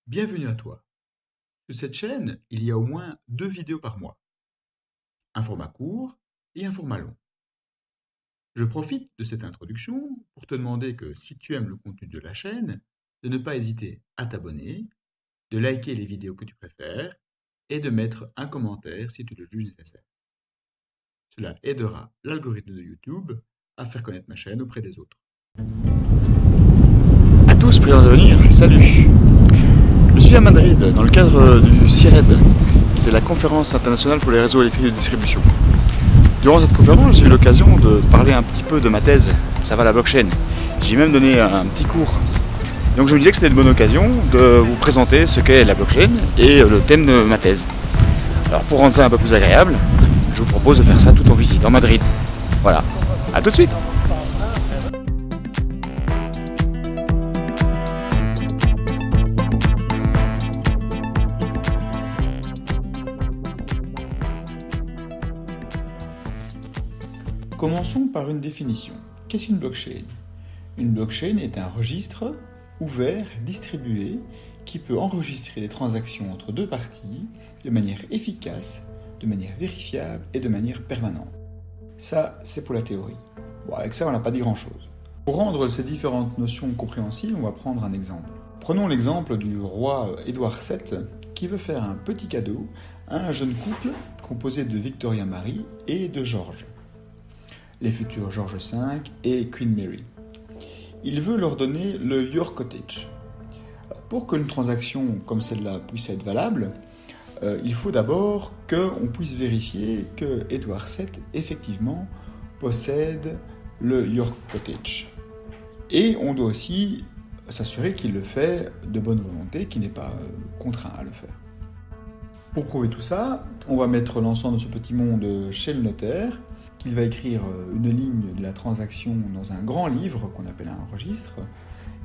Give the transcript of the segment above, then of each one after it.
Bienvenue à toi. Sur cette chaîne, il y a au moins 2 vidéos par mois, un format court et un format long. Je profite de cette introduction pour te demander que si tu aimes le contenu de la chaîne, de ne pas hésiter à t'abonner, de liker les vidéos que tu préfères et de mettre un commentaire si tu le juges nécessaire. Cela aidera l'algorithme de YouTube à faire connaître ma chaîne auprès des autres. À tous, prions de venir, salut. Je suis à Madrid dans le cadre du CIRED, c'est la conférence internationale pour les réseaux électriques de distribution. Durant cette conférence, j'ai eu l'occasion de parler un petit peu de ma thèse, ça va la blockchain. J'ai même donné un petit cours. Donc je me disais que c'était une bonne occasion de vous présenter ce qu'est la blockchain et le thème de ma thèse. Alors pour rendre ça un peu plus agréable, je vous propose de faire ça tout en visitant Madrid. Voilà, à tout de suite. Commençons par une définition. Qu'est-ce qu'une blockchain? Une blockchain est un registre ouvert, distribué, qui peut enregistrer des transactions entre deux parties de manière efficace, de manière vérifiable et de manière permanente. Ça, c'est pour la théorie. Bon, avec ça, on n'a pas dit grand-chose. Pour rendre ces différentes notions compréhensibles, on va prendre un exemple. Prenons l'exemple du roi Édouard VII qui veut faire un petit cadeau à un jeune couple composé de Victoria Marie et de George, les futurs George V et Queen Mary. Il veut leur donner le York Cottage. Pour qu'une transaction comme celle-là puisse être valable, il faut d'abord qu'on puisse vérifier que Édouard VII, effectivement, possède le York Cottage. Et on doit aussi s'assurer qu'il le fait de bonne volonté, qu'il n'est pas contraint à le faire. Pour prouver tout ça, on va mettre l'ensemble de ce petit monde chez le notaire, qu'il va écrire une ligne de la transaction dans un grand livre qu'on appelle un registre,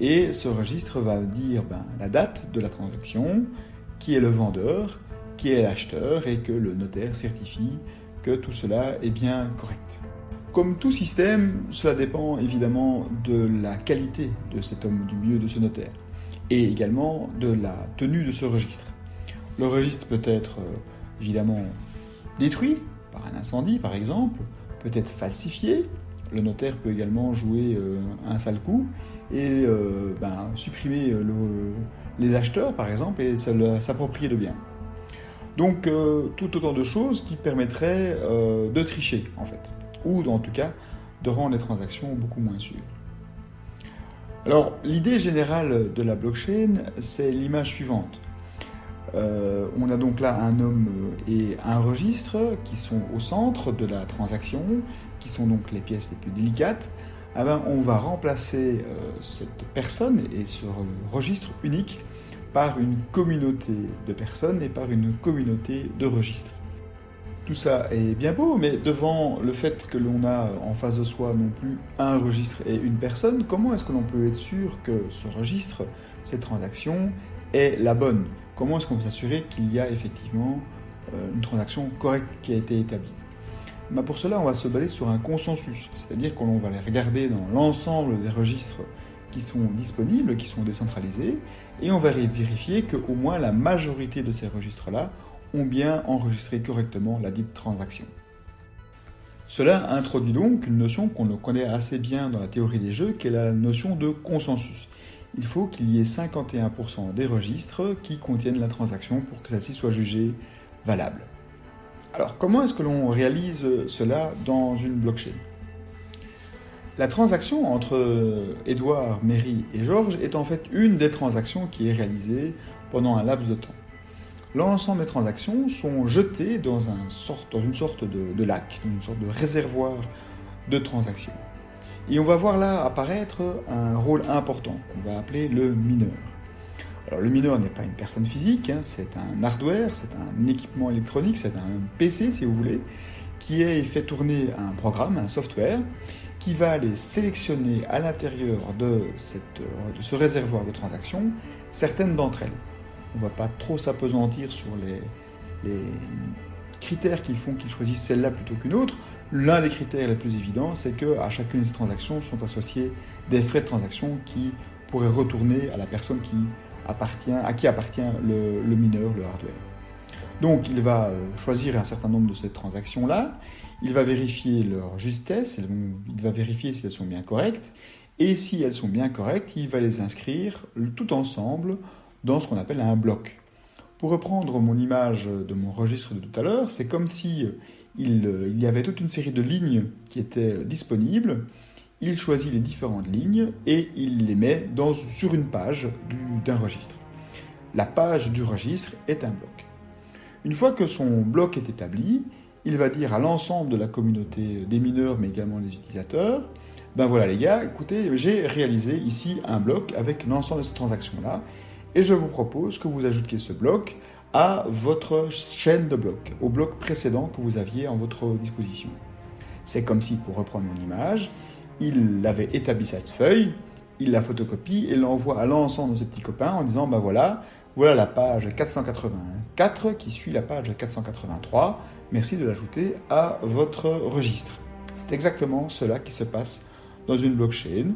et ce registre va dire la date de la transaction, qui est le vendeur, qui est l'acheteur, et que le notaire certifie que tout cela est bien correct. Comme tout système, cela dépend évidemment de la qualité de cet homme du milieu, de ce notaire, et également de la tenue de ce registre. Le registre peut être évidemment détruit par un incendie par exemple, peut être falsifié, le notaire peut également jouer un sale coup et supprimer les acheteurs par exemple et s'approprier le bien. Donc tout autant de choses qui permettraient de tricher en fait, ou en tout cas de rendre les transactions beaucoup moins sûres. Alors l'idée générale de la blockchain, c'est l'image suivante. On a donc là un homme et un registre qui sont au centre de la transaction, qui sont donc les pièces les plus délicates. On va remplacer cette personne et ce registre unique par une communauté de personnes et par une communauté de registres. Tout ça est bien beau, mais devant le fait que l'on a en face de soi non plus un registre et une personne, comment est-ce que l'on peut être sûr que ce registre, cette transaction, est la bonne? Comment est-ce qu'on peut s'assurer qu'il y a effectivement une transaction correcte qui a été établie? Pour cela, on va se baser sur un consensus, c'est-à-dire qu'on va les regarder dans l'ensemble des registres qui sont disponibles, qui sont décentralisés, et on va vérifier qu'au moins la majorité de ces registres-là ont bien enregistré correctement la dite transaction. Cela introduit donc une notion qu'on connaît assez bien dans la théorie des jeux, qui est la notion de consensus. Il faut qu'il y ait 51% des registres qui contiennent la transaction pour que celle-ci soit jugée valable. Alors, comment est-ce que l'on réalise cela dans une blockchain? La transaction entre Edouard, Mary et George est en fait une des transactions qui est réalisée pendant un laps de temps. L'ensemble des transactions sont jetées dans une sorte de lac, une sorte de réservoir de transactions. Et on va voir là apparaître un rôle important qu'on va appeler le mineur. Alors le mineur n'est pas une personne physique, c'est un hardware, c'est un équipement électronique, c'est un PC si vous voulez, qui est fait tourner un programme, un software, qui va aller sélectionner à l'intérieur de ce réservoir de transactions certaines d'entre elles. On ne va pas trop s'apesantir sur les critères qui font qu'ils choisissent celle-là plutôt qu'une autre. L'un des critères les plus évidents, c'est qu'à chacune de ces transactions sont associés des frais de transaction qui pourraient retourner à la personne qui à qui appartient le mineur, le hardware. Donc il va choisir un certain nombre de ces transactions-là, il va vérifier leur justesse, il va vérifier si elles sont bien correctes, et si elles sont bien correctes, il va les inscrire tout ensemble dans ce qu'on appelle un bloc. Pour reprendre mon image de mon registre de tout à l'heure, c'est comme si il y avait toute une série de lignes qui étaient disponibles. Il choisit les différentes lignes et il les met sur une page d'un registre. La page du registre est un bloc. Une fois que son bloc est établi, il va dire à l'ensemble de la communauté des mineurs, mais également des utilisateurs, ben voilà les gars, écoutez, j'ai réalisé ici un bloc avec l'ensemble de ces transactions-là, et je vous propose que vous ajoutiez ce bloc à votre chaîne de blocs, au bloc précédent que vous aviez en votre disposition. C'est comme si, pour reprendre mon image, il avait établi cette feuille, il la photocopie et l'envoie à l'ensemble de ses petits copains en disant, ben voilà la page 484 qui suit la page 483, merci de l'ajouter à votre registre. C'est exactement cela qui se passe dans une blockchain.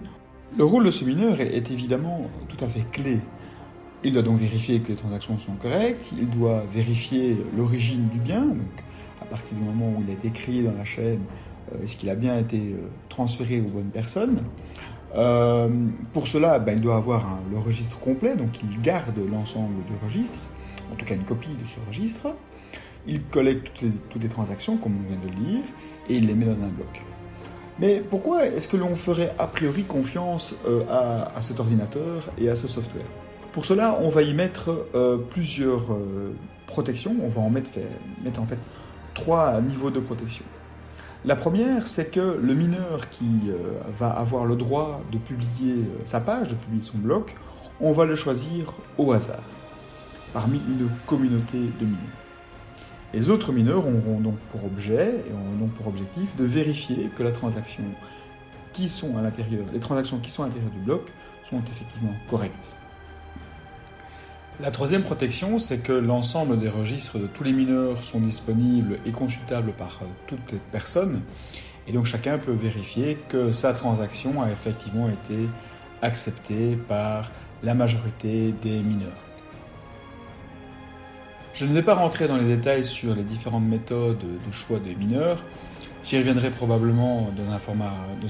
Le rôle de ce mineur est évidemment tout à fait clé. Il doit donc vérifier que les transactions sont correctes, il doit vérifier l'origine du bien, donc à partir du moment où il a été créé dans la chaîne, est-ce qu'il a bien été transféré aux bonnes personnes. Pour cela, il doit avoir le registre complet, donc il garde l'ensemble du registre, en tout cas une copie de ce registre. Il collecte toutes les transactions, comme on vient de le lire, et il les met dans un bloc. Mais pourquoi est-ce que l'on ferait a priori confiance à cet ordinateur et à ce software ? Pour cela, on va y mettre plusieurs protections. On va mettre en fait 3 niveaux de protection. La première, c'est que le mineur qui va avoir le droit de publier sa page, de publier son bloc, on va le choisir au hasard, parmi une communauté de mineurs. Les autres mineurs auront donc pour objet et auront donc pour objectif de vérifier que les transactions qui sont à l'intérieur du bloc sont effectivement correctes. La troisième protection, c'est que l'ensemble des registres de tous les mineurs sont disponibles et consultables par toute personne, et donc chacun peut vérifier que sa transaction a effectivement été acceptée par la majorité des mineurs. Je ne vais pas rentrer dans les détails sur les différentes méthodes de choix des mineurs, j'y reviendrai probablement dans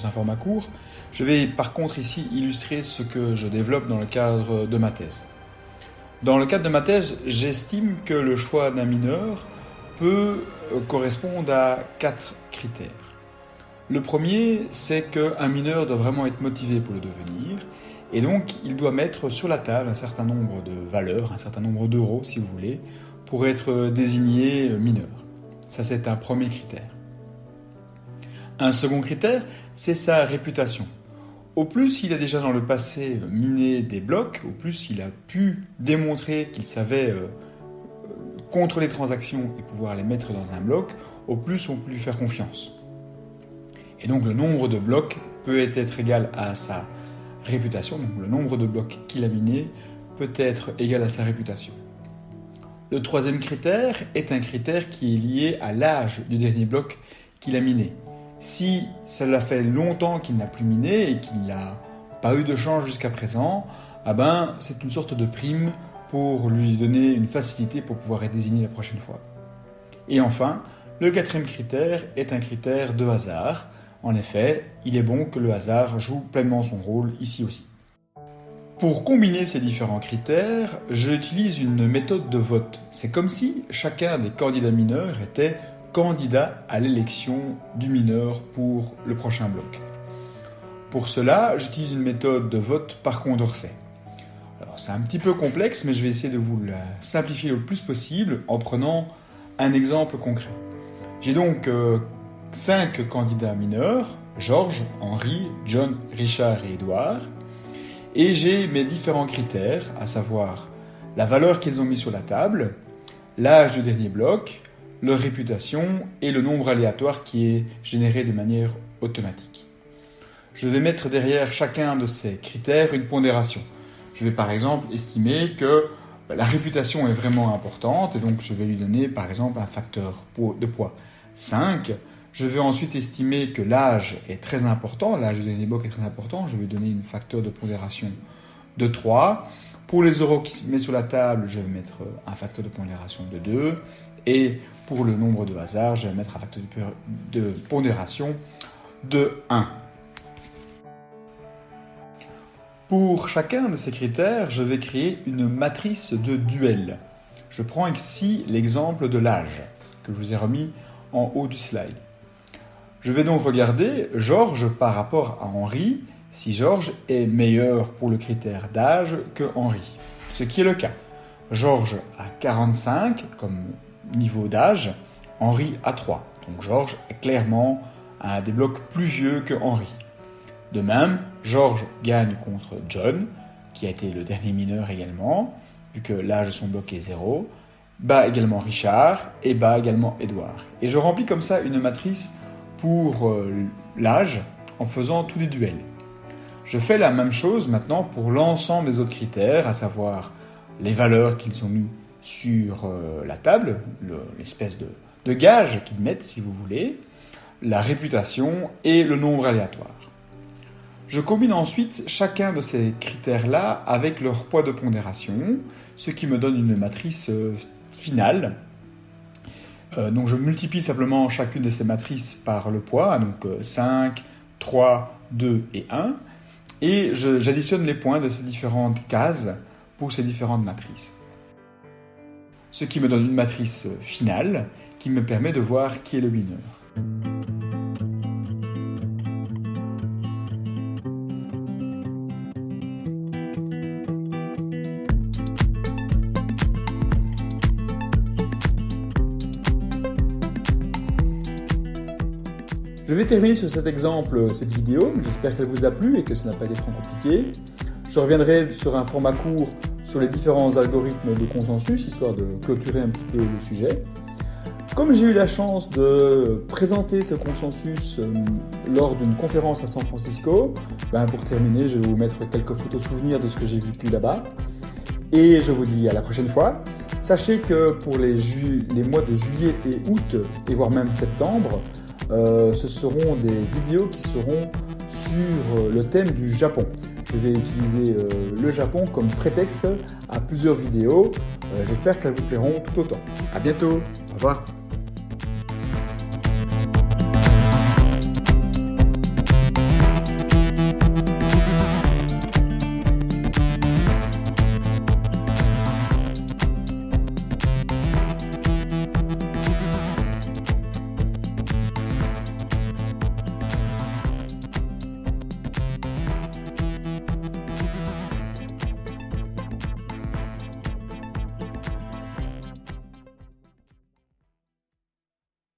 un format court. Je vais par contre ici illustrer ce que je développe dans le cadre de ma thèse. Dans le cadre de ma thèse, j'estime que le choix d'un mineur peut correspondre à 4 critères. Le premier, c'est qu'un mineur doit vraiment être motivé pour le devenir, et donc il doit mettre sur la table un certain nombre de valeurs, un certain nombre d'euros si vous voulez, pour être désigné mineur. Ça, c'est un premier critère. Un second critère, c'est sa réputation. Au plus il a déjà dans le passé miné des blocs, au plus il a pu démontrer qu'il savait contrôler les transactions et pouvoir les mettre dans un bloc, au plus on peut lui faire confiance. Et donc le nombre de blocs peut être égal à sa réputation, donc le nombre de blocs qu'il a miné peut être égal à sa réputation. Le troisième critère est un critère qui est lié à l'âge du dernier bloc qu'il a miné. Si cela fait longtemps qu'il n'a plus miné et qu'il n'a pas eu de change jusqu'à présent, c'est une sorte de prime pour lui donner une facilité pour pouvoir être désigné la prochaine fois. Et enfin, le quatrième critère est un critère de hasard. En effet, il est bon que le hasard joue pleinement son rôle ici aussi. Pour combiner ces différents critères, j'utilise une méthode de vote. C'est comme si chacun des candidats mineurs était candidat à l'élection du mineur pour le prochain bloc. Pour cela, j'utilise une méthode de vote par Condorcet. Alors c'est un petit peu complexe, mais je vais essayer de vous la simplifier le plus possible en prenant un exemple concret. J'ai donc 5 candidats mineurs, Georges, Henri, John, Richard et Édouard, et j'ai mes différents critères, à savoir la valeur qu'ils ont mis sur la table, l'âge du dernier bloc, leur réputation et le nombre aléatoire qui est généré de manière automatique. Je vais mettre derrière chacun de ces critères une pondération. Je vais par exemple estimer que la réputation est vraiment importante et donc je vais lui donner par exemple un facteur de poids 5. Je vais ensuite estimer que l'âge est très important, l'âge du dernier bloc est très important, je vais donner un facteur de pondération de 3. Pour les euros qui se mettent sur la table, je vais mettre un facteur de pondération de 2. Et pour le nombre de hasard, je vais mettre un facteur de pondération de 1. Pour chacun de ces critères, je vais créer une matrice de duel. Je prends ici l'exemple de l'âge, que je vous ai remis en haut du slide. Je vais donc regarder Georges par rapport à Henri, si Georges est meilleur pour le critère d'âge que Henri, ce qui est le cas. Georges a 45 comme niveau d'âge, Henri a 3. Donc Georges est clairement un des blocs plus vieux que Henri. De même, Georges gagne contre John, qui a été le dernier mineur également, vu que l'âge de son bloc est 0, bat également Richard et bat également Edouard. Et je remplis comme ça une matrice pour l'âge en faisant tous les duels. Je fais la même chose maintenant pour l'ensemble des autres critères, à savoir les valeurs qu'ils ont mis sur la table, l'espèce de gage qu'ils mettent si vous voulez, la réputation et le nombre aléatoire. Je combine ensuite chacun de ces critères-là avec leur poids de pondération, ce qui me donne une matrice finale. Donc je multiplie simplement chacune de ces matrices par le poids, donc 5, 3, 2 et 1, et j'additionne les points de ces différentes cases pour ces différentes matrices. Ce qui me donne une matrice finale qui me permet de voir qui est le winner. Je vais terminer sur cet exemple, cette vidéo. J'espère qu'elle vous a plu et que ça n'a pas été trop compliqué. Je reviendrai sur un format court sur les différents algorithmes de consensus, histoire de clôturer un petit peu le sujet. Comme j'ai eu la chance de présenter ce consensus lors d'une conférence à San Francisco, pour terminer, je vais vous mettre quelques photos souvenirs de ce que j'ai vécu là-bas. Et je vous dis à la prochaine fois. Sachez que pour les mois de juillet et août, et voire même septembre, ce seront des vidéos qui seront sur le thème du Japon. Je vais utiliser le Japon comme prétexte à plusieurs vidéos. J'espère qu'elles vous plairont tout autant. À bientôt. Au revoir.